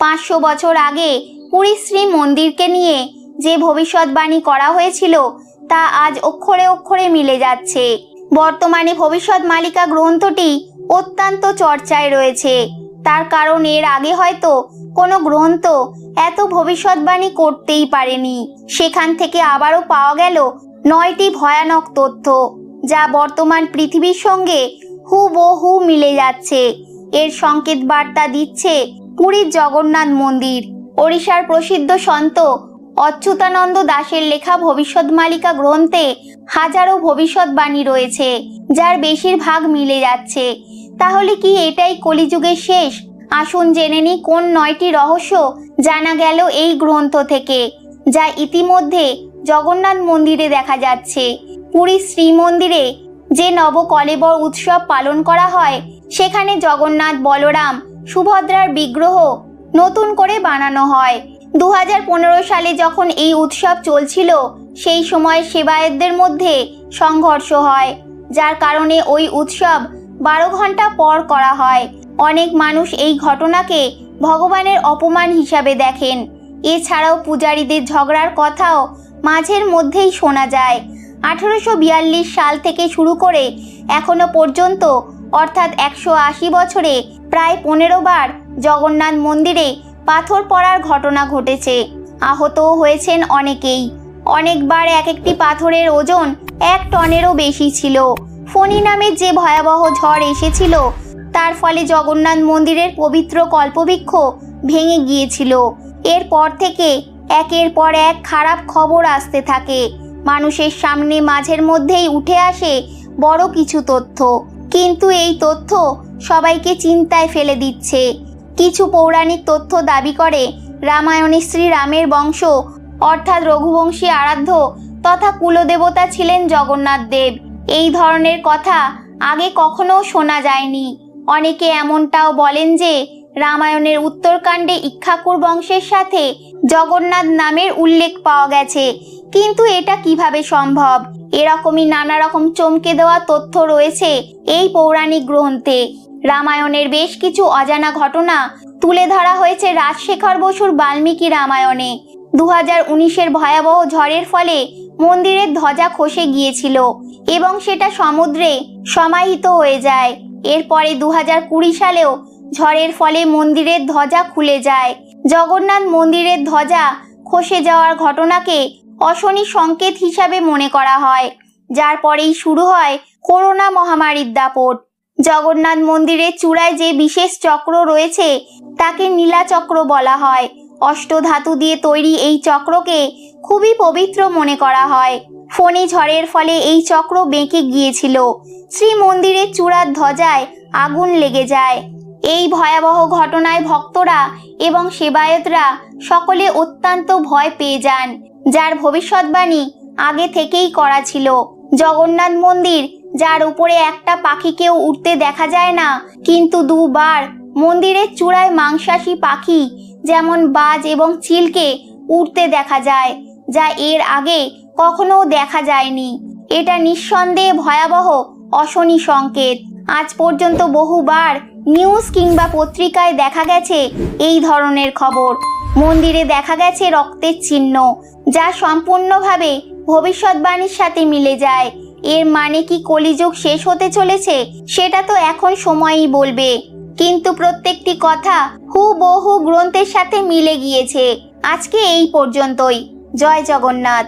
500 বছর আগে পুরী শ্রী মন্দিরকে নিয়ে যে ভবিষ্যৎবাণী করা হয়েছিল তা আজ অক্ষরে অক্ষরে মিলে যাচ্ছে। বর্তমানে ভবিষ্যৎ মালিকা গ্রন্থটি অত্যন্ত চর্চায় রয়েছে। তার কারণ এর আগে হয়তো কোনো গ্রন্থ এত ভবিষ্যৎবাণী করতেই পারেনি। সেখান থেকে আবারও পাওয়া গেল 9টি ভয়ানক তথ্য, যা বর্তমান পৃথিবীর সঙ্গে হুবহু মিলে যাচ্ছে। এর সংকেত বার্তা দিচ্ছে পুরীর জগন্নাথ মন্দির। ওড়িশার প্রসিদ্ধ সন্ত অচ্যুতানন্দ দাসের লেখা ভবিষ্যৎ মালিকা গ্রন্থে হাজারো ভবিষ্যৎবাণী রয়েছে, যার বেশিরভাগ মিলে যাচ্ছে। তাহলে কি এটাই কলিযুগের শেষ? আসুন জেনে নিই কোন 9টি রহস্য জানা গেল এই গ্রন্থ থেকে, যা ইতিমধ্যে জগন্নাথ মন্দিরে দেখা যাচ্ছে। পুরী শ্রীমন্দিরে যে নবকলেবর উৎসব পালন করা হয়, সেখানে জগন্নাথ, বলরাম, সুভদ্রার বিগ্রহ নতুন করে বানানো হয়। 2015 সালে যখন এই উৎসব চলছিল, সেই সময় সেবায়েতদের মধ্যে সংঘর্ষ হয়, যার কারণে ওই উৎসব 12 ঘন্টা পর করা হয়। অনেক মানুষ এই ঘটনাকে ভগবানের অপমান হিসাবে দেখেন। এছাড়াও পূজারীদের ঝগড়ার কথাও মাঝের মধ্যেই শোনা যায়। 1842 সাল থেকে শুরু করে এখনো পর্যন্ত, অর্থাৎ 180 বছরে প্রায় 15 বার জগন্নাথ মন্দিরে পাথর পড়ার ঘটনা ঘটেছে। আহতও হয়েছেন অনেকেই। অনেকবার এক একটি পাথরের ওজন 1 টনেরও বেশি ছিল। ফণী নামের যে ভয়াবহ ঝড় এসেছিল, তার ফলে জগন্নাথ মন্দিরের পবিত্র কল্পবৃক্ষ ভেঙে গিয়েছিল। এরপর থেকে একের পর এক খারাপ খবর আসতে থাকে। মানুষের সামনে মাঝের মধ্যেই উঠে আসে বড় কিছু তথ্য, কিন্তু এই তথ্য সবাইকে চিন্তায় ফেলে দিচ্ছে। কিছু পৌরাণিক তথ্য দাবি করে রামায়ণে শ্রীরামের বংশ, অর্থাৎ রঘুবংশী আরাধ্য তথা কুলদেবতা ছিলেন জগন্নাথ দেব। এই ধরনের কথা আগে কখনো শোনা যায়নি। অনেকে এমনটাও বলেন যে রামায়ণের উত্তরকাণ্ডে ইক্ষ্বাকুর বংশের সাথে জগন্নাথ নামের উল্লেখ পাওয়া গেছে, কিন্তু এটা কিভাবে সম্ভব? এরকমই নানা রকম চমকে দেওয়া তথ্য রয়েছে এই পৌরাণিক গ্রন্থে। রামায়ণের বেশ কিছু অজানা ঘটনা তুলে ধরা হয়েছে রাজশেখর বসুর বাল্মীকি রামায়ণে। 2019-এর ভয়াবহ ঝড়ের ফলে মন্দিরের ধ্বজা খসে গিয়েছিল এবং সেটা সমুদ্রে সমাহিত হয়ে যায়। এরপরে 2020 সালেও ঝড়ের ফলে মন্দিরের ধ্বজা খুলে যায়। জগন্নাথ মন্দিরের ধ্বজা খসে যাওয়ার ঘটনাকে অশনি সংকেত হিসাবে মনে করা হয়, যার পরেই শুরু হয় করোনা মহামারীর দাপট। জগন্নাথ মন্দিরের চূড়ায় যে বিশেষ চক্র রয়েছে তাকে নীলাচক্র বলা হয়। অষ্টধাতু দিয়ে তৈরি এই চক্রকে খুবই পবিত্র মনে করা হয়। ফণী ঝড়ের ফলে এই চক্র বেঁকে গিয়েছিল। শ্রীমন্দিরের চূড়ার ধ্বজায় আগুন লেগে যায়। এই ভয়াবহ ঘটনায় ভক্তরা এবং সেবায়েতরা সকলে অত্যন্ত ভয় পেয়ে যান, যার ভবিষ্যৎবাণী আগে থেকেই করা ছিল। জগন্নাথ মন্দির, যার উপরে একটা পাখিকেও উঠতে দেখা যায় না, কিন্তু 2 বার মন্দিরের চূড়ায় মাংসাশী পাখি যেমন বাজ এবং চিলকে উঠতে দেখা যায়, যা এর আগে কখনো দেখা যায়নি। এটা নিঃসন্দেহে ভয়াবহ অশনি সংকেত। আজ পর্যন্ত বহুবার নিউজ কিংবা পত্রিকায় দেখা গেছে এই ধরনের খবর। মন্দিরে দেখা গেছে রক্তের চিহ্ন, যা সম্পূর্ণভাবে ভবিষ্যৎবাণীর সাথে মিলে যায়। এর মানে কি কলিযুগ শেষ হতে চলেছে? সেটা তো এখন সময়ই বলবে, কিন্তু প্রত্যেকটি কথা হুবহু গ্রন্থের সাথে মিলে গিয়েছে। আজকে এই পর্যন্তই। জয় জগন্নাথ।